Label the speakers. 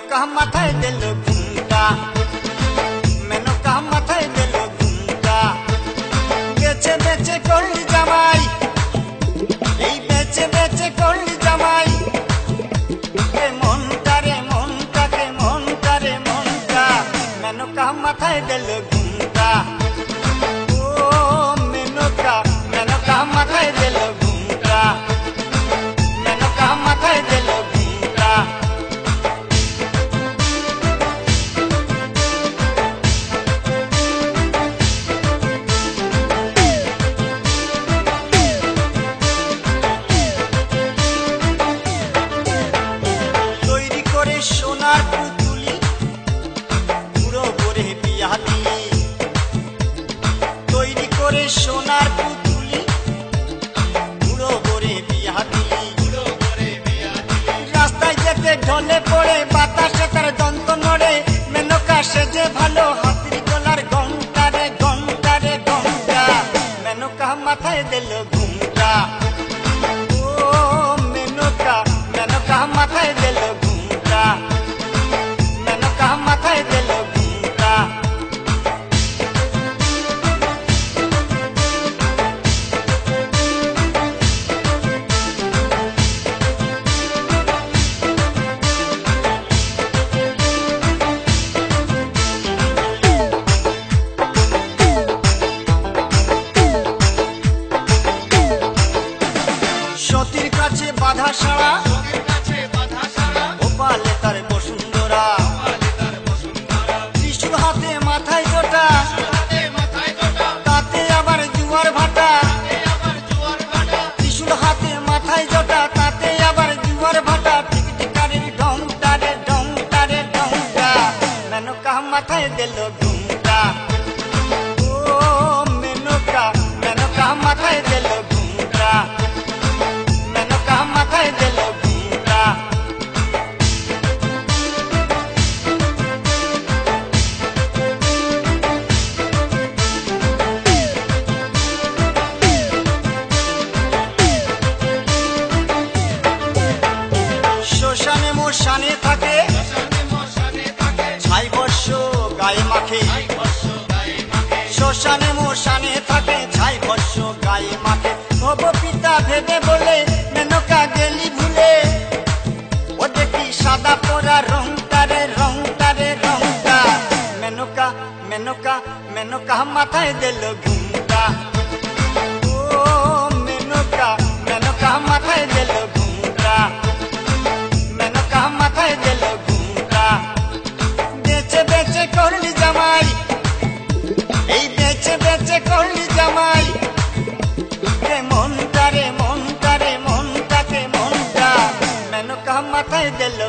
Speaker 1: मेनका माथाय दिल घुमटा मेनका माथाय दिल घुमटा बेचे बेचे करली जामाई এই বেচে বেচে করলি জামাই এ মনটা রে মনটা মেনকা মাথায় দিল ঘুমটা ও মেনকা মাথায় দিল ঘুমটা মেনকা মাথায় দিল ঘুমটা সোনার পুতুলি পুরো করে বিয়া দিলি তৈরি করে সোনার পুতুলি পুরো করে বিয়া দিলি রাস্তায় যেতে ঢলে পড়ে বাতাসে তার দন্ত নড়ে মেনকা সেজে ভালো হাতির গলার ঘন্টা মেনকা মাথায় দিল ঘুমটা ও মেনকা মাথায় দিল মেনকা মাথায় দিল ঘুমটা সতীর কাছে বাধা সারা গোপালে তার বসুন্ধরা ত্রিশূল হাতে মাথায় জোটা তাতে আবার জুয়ার ভাটা ত্রিশূল হাতে মাথায় জোটা তাতে আবার জুয়ার ভাটা টিকটিকারির ঢংটা মেনকা মাথায় দিল ঘুমটা ও মেনকা মাথায় দিল ঘুমটা মেনকা মাথায় দিল ঘুমটা শ্মশানে মোশানে থাকে ছাই বর্ষ গায়ে মাখে শ্মশানে মোশানে থাকে ছাই বর্ষ গায়ে মাখে হব পিতা ভেবে বলে মেনকা গেলি ভুলে ও দেখি সাদা পরা রংটা মেনকা মাথায় দিল ঘুমটা ও মেনকা মাথায় দিল ঘুমটা মেনকা মাথায় দিল ঘুমটা বেচে বেচে করলি জামাই এই বেচে বেচে করলি জামাই রে মনটা মেনকা মাথায় দিল